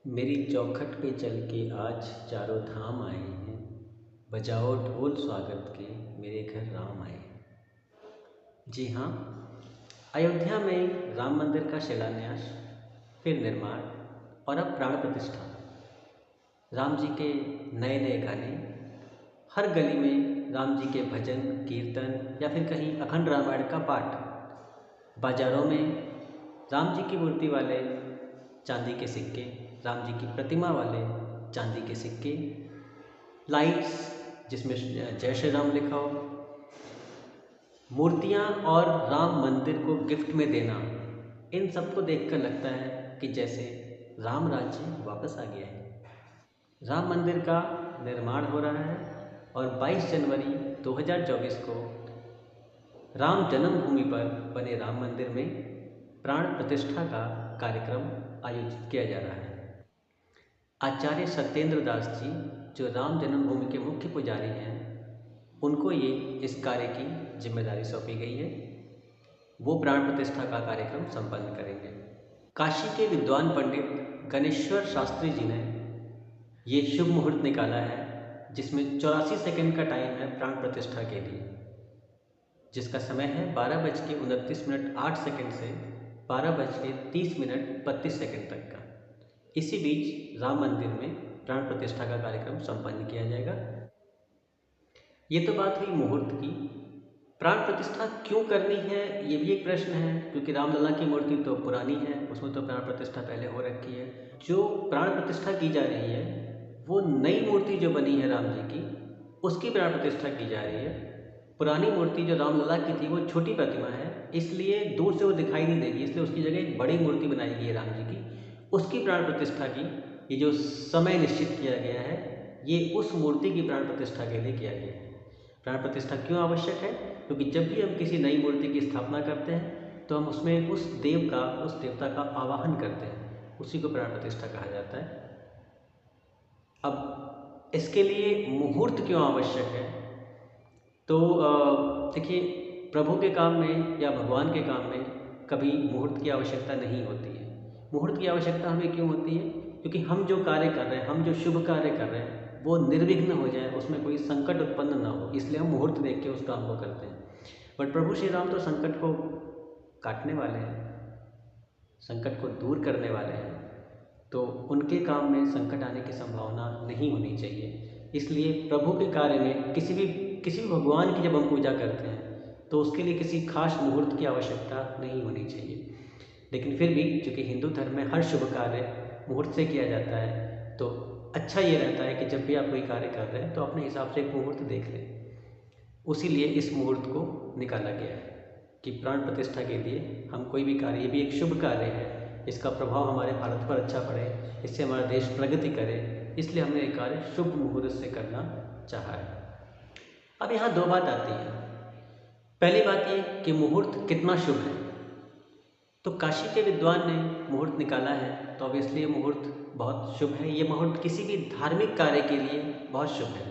मेरी चौखट पे चल के आज चारों धाम आए हैं। बजाओ ढोल स्वागत के, मेरे घर राम आए हैं। जी हाँ, अयोध्या में राम मंदिर का शिलान्यास, फिर निर्माण और अब प्राण प्रतिष्ठा। राम जी के नए नए गाने, हर गली में राम जी के भजन कीर्तन या फिर कहीं अखंड रामायण का पाठ। बाजारों में राम जी की मूर्ति वाले चांदी के सिक्के, राम जी की प्रतिमा वाले चांदी के सिक्के, लाइट्स जिसमें जय श्री राम लिखा हो, मूर्तियाँ और राम मंदिर को गिफ्ट में देना, इन सबको देखकर लगता है कि जैसे राम राज्य वापस आ गया है। राम मंदिर का निर्माण हो रहा है और 22 जनवरी 2024 को राम जन्मभूमि पर बने राम मंदिर में प्राण प्रतिष्ठा का कार्यक्रम आयोजित किया जा रहा है। आचार्य सत्येंद्र दास जी, जो राम जन्मभूमि के मुख्य पुजारी हैं, उनको ये इस कार्य की जिम्मेदारी सौंपी गई है। वो प्राण प्रतिष्ठा का कार्यक्रम संपन्न करेंगे। काशी के विद्वान पंडित गणेश्वर शास्त्री जी ने ये शुभ मुहूर्त निकाला है, जिसमें 84 सेकंड का टाइम है प्राण प्रतिष्ठा के लिए, जिसका समय है 12:29:08 से 12:30:32 तक का। इसी बीच राम मंदिर में प्राण प्रतिष्ठा का कार्यक्रम संपन्न किया जाएगा। ये तो बात हुई मुहूर्त की। प्राण प्रतिष्ठा क्यों करनी है, ये भी एक प्रश्न है, क्योंकि रामलला की मूर्ति तो पुरानी है, उसमें तो प्राण प्रतिष्ठा पहले हो रखी है। जो प्राण प्रतिष्ठा की जा रही है वो नई मूर्ति जो बनी है राम जी की, उसकी प्राण प्रतिष्ठा की जा रही है। पुरानी मूर्ति जो रामलला की थी वो छोटी प्रतिमा है, इसलिए दूर से वो दिखाई नहीं देगी, इसलिए उसकी जगह एक बड़ी मूर्ति बनाई गई है राम जी की, उसकी प्राण प्रतिष्ठा की। ये जो समय निश्चित किया गया है, ये उस मूर्ति की प्राण प्रतिष्ठा के लिए किया गया है। प्राण प्रतिष्ठा क्यों आवश्यक है? क्योंकि जब भी हम किसी नई मूर्ति की स्थापना करते हैं तो हम उसमें उस देवता का आवाहन करते हैं, उसी को प्राण प्रतिष्ठा कहा जाता है। अब इसके लिए मुहूर्त क्यों आवश्यक है? तो देखिए, प्रभु के काम में या भगवान के काम में कभी मुहूर्त की आवश्यकता नहीं होती है। मुहूर्त की आवश्यकता हमें क्यों होती है? क्योंकि हम जो कार्य कर रहे हैं, हम जो शुभ कार्य कर रहे हैं, वो निर्विघ्न हो जाए, उसमें कोई संकट उत्पन्न ना हो, इसलिए हम मुहूर्त देख के उस काम को करते हैं। बट प्रभु श्री राम तो संकट को काटने वाले हैं, संकट को दूर करने वाले हैं, तो उनके काम में संकट आने की संभावना नहीं होनी चाहिए। इसलिए प्रभु के कार्य में किसी भी भगवान की जब हम पूजा करते हैं तो उसके लिए किसी खास मुहूर्त की आवश्यकता नहीं होनी चाहिए। लेकिन फिर भी चूँकि हिंदू धर्म में हर शुभ कार्य मुहूर्त से किया जाता है, तो अच्छा ये रहता है कि जब भी आप कोई कार्य कर रहे हैं तो अपने हिसाब से एक मुहूर्त देख लें। उसी लिए इस मुहूर्त को निकाला गया है कि प्राण प्रतिष्ठा के लिए हम कोई भी कार्य, ये भी एक शुभ कार्य है, इसका प्रभाव हमारे भारत पर अच्छा पड़े, इससे हमारा देश प्रगति करे, इसलिए हमने ये कार्य शुभ मुहूर्त से करना चाहा है। अब यहाँ दो बात आती है। पहली बात ये कि मुहूर्त कितना शुभ है। तो काशी के विद्वान ने मुहूर्त निकाला है, तो ऑब्वियसली ये मुहूर्त बहुत शुभ है। ये मुहूर्त किसी भी धार्मिक कार्य के लिए बहुत शुभ है।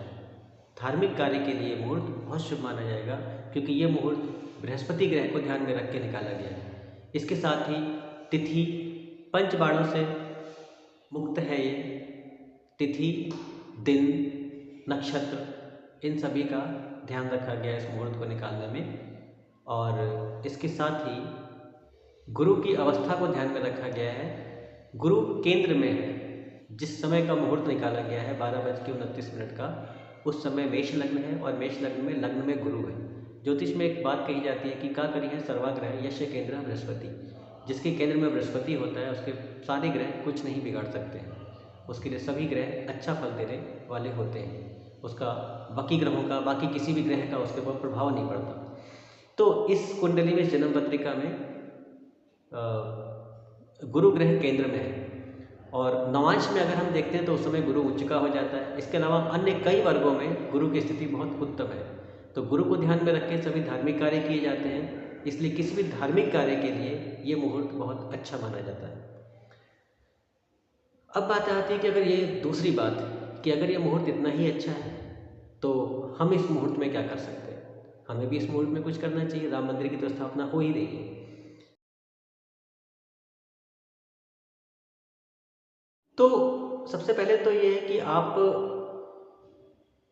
धार्मिक कार्य के लिए मुहूर्त बहुत शुभ माना जाएगा, क्योंकि ये मुहूर्त बृहस्पति ग्रह को ध्यान में रख के निकाला गया है। इसके साथ ही तिथि पंच बाणों से मुक्त है। ये तिथि, दिन, नक्षत्र, इन सभी का ध्यान रखा गया है इस मुहूर्त को निकालने में। और इसके साथ ही गुरु की अवस्था को ध्यान में रखा गया है। गुरु केंद्र में है। जिस समय का मुहूर्त निकाला गया है 12:29 का, उस समय मेष लग्न है और मेष लग्न में गुरु है। ज्योतिष में एक बात कही जाती है कि का करी है सर्वाग्रह यश केंद्र बृहस्पति। जिसके केंद्र में बृहस्पति होता है उसके सारे ग्रह कुछ नहीं बिगाड़ सकते हैं, उसके लिए सभी ग्रह अच्छा फल देने वाले होते हैं। उसका बाकी ग्रहों का, बाकी किसी भी ग्रह का उसके ऊपर प्रभाव नहीं पड़ता। तो इस कुंडली में, जन्म पत्रिका में गुरु ग्रह केंद्र में है, और नवांश में अगर हम देखते हैं तो उस समय गुरु उच्च का हो जाता है। इसके अलावा अन्य कई वर्गों में गुरु की स्थिति बहुत उत्तम है। तो गुरु को ध्यान में रख के सभी धार्मिक कार्य किए जाते हैं, इसलिए किसी भी धार्मिक कार्य के लिए ये मुहूर्त बहुत अच्छा माना जाता है। अब बात आती है कि अगर ये दूसरी बात कि अगर ये मुहूर्त इतना ही अच्छा है तो हम इस मुहूर्त में क्या कर सकते हैं? हमें भी इस मुहूर्त में कुछ करना चाहिए। राम मंदिर की तो स्थापना हो ही रही है। तो सबसे पहले तो ये है कि आप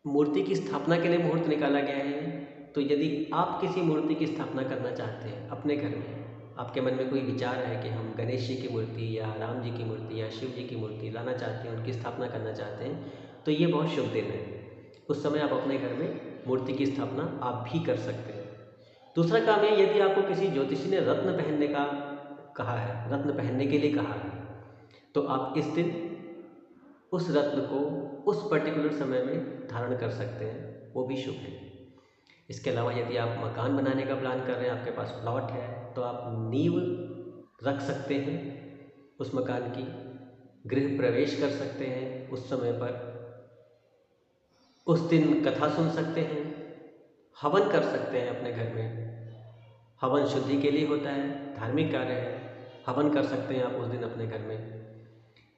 मूर्ति की स्थापना के लिए मुहूर्त निकाला गया है। तो यदि आप किसी मूर्ति की स्थापना करना चाहते हैं अपने घर में, आपके मन में कोई विचार है कि हम गणेश जी की मूर्ति या राम जी की मूर्ति या शिव जी की मूर्ति लाना चाहते हैं, उनकी स्थापना करना चाहते हैं, तो ये बहुत शुभ दिन है। उस समय आप अपने घर में मूर्ति की स्थापना आप भी कर सकते हैं। दूसरा काम है, यदि आपको किसी ज्योतिषी ने रत्न पहनने का कहा है, रत्न पहनने के लिए कहा है, तो आप इस दिन उस रत्न को उस पर्टिकुलर समय में धारण कर सकते हैं, वो भी शुभ है। इसके अलावा यदि आप मकान बनाने का प्लान कर रहे हैं, आपके पास प्लॉट है, तो आप नींव रख सकते हैं उस मकान की, गृह प्रवेश कर सकते हैं उस समय पर, उस दिन कथा सुन सकते हैं, हवन कर सकते हैं अपने घर में। हवन शुद्धि के लिए होता है, धार्मिक कार्य है, हवन कर सकते हैं आप उस दिन अपने घर में।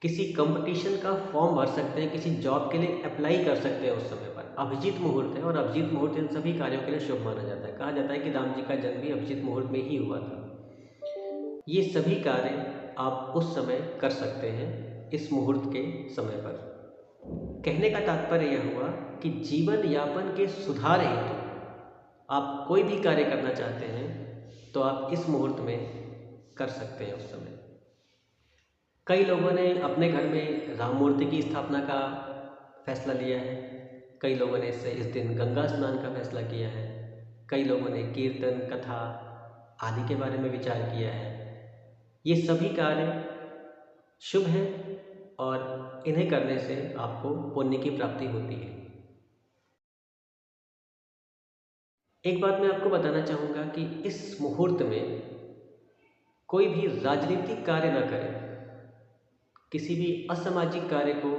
किसी कंपटीशन का फॉर्म भर सकते हैं, किसी जॉब के लिए अप्लाई कर सकते हैं उस समय पर। अभिजीत मुहूर्त है और अभिजीत मुहूर्त इन सभी कार्यों के लिए शुभ माना जाता है। कहा जाता है कि राम जी का जन्म भी अभिजीत मुहूर्त में ही हुआ था। ये सभी कार्य आप उस समय कर सकते हैं इस मुहूर्त के समय पर। कहने का तात्पर्य यह हुआ कि जीवन यापन के सुधार हेतु आप कोई भी कार्य करना चाहते हैं तो आप इस मुहूर्त में कर सकते हैं उस समय। कई लोगों ने अपने घर में राम मूर्ति की स्थापना का फैसला लिया है, कई लोगों ने इस दिन गंगा स्नान का फैसला किया है, कई लोगों ने कीर्तन कथा आदि के बारे में विचार किया है। ये सभी कार्य शुभ हैं और इन्हें करने से आपको पुण्य की प्राप्ति होती है। एक बात मैं आपको बताना चाहूँगा कि इस मुहूर्त में कोई भी राजनीतिक कार्य न करें, किसी भी असामाजिक कार्य को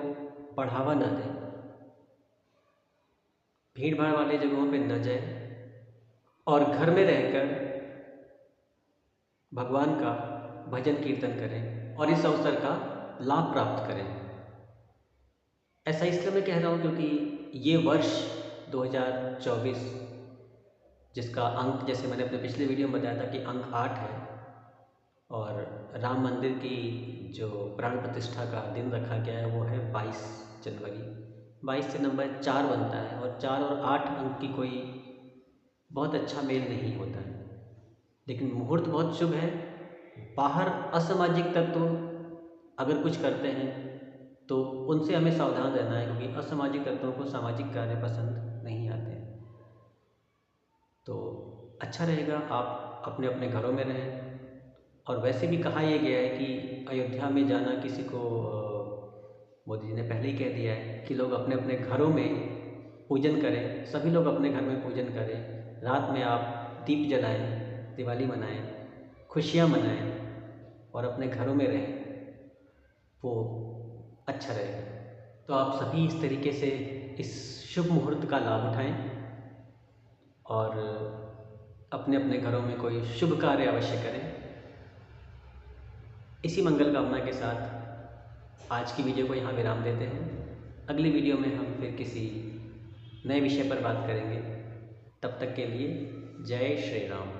बढ़ावा न दें, भीड़ भाड़ वाले जगहों पे न जाएं और घर में रहकर भगवान का भजन कीर्तन करें और इस अवसर का लाभ प्राप्त करें। ऐसा इसलिए मैं कह रहा हूँ क्योंकि ये वर्ष 2024 जिसका अंक, जैसे मैंने अपने पिछले वीडियो में बताया था कि अंक 8 है और राम मंदिर की जो प्राण प्रतिष्ठा का दिन रखा गया है वो है 22 जनवरी। 22 से नंबर 4 बनता है और 4 और 8 अंक की कोई बहुत अच्छा मेल नहीं होता है, लेकिन मुहूर्त बहुत शुभ है। बाहर असामाजिक तत्व अगर कुछ करते हैं तो उनसे हमें सावधान रहना है, क्योंकि असामाजिक तत्वों को सामाजिक कार्य पसंद नहीं आते हैं। तो अच्छा रहेगा आप अपने अपने घरों में रहें। और वैसे भी कहा यह गया है कि अयोध्या में जाना किसी को, मोदी जी ने पहले ही कह दिया है कि लोग अपने अपने घरों में पूजन करें, सभी लोग अपने घर में पूजन करें। रात में आप दीप जलाएं, दिवाली मनाएं, खुशियाँ मनाएं और अपने घरों में रहें, वो अच्छा रहेगा। तो आप सभी इस तरीके से इस शुभ मुहूर्त का लाभ उठाएं और अपने अपने घरों में कोई शुभ कार्य अवश्य करें। इसी मंगल कामना के साथ आज की वीडियो को यहाँ विराम देते हैं। अगली वीडियो में हम फिर किसी नए विषय पर बात करेंगे। तब तक के लिए जय श्री राम।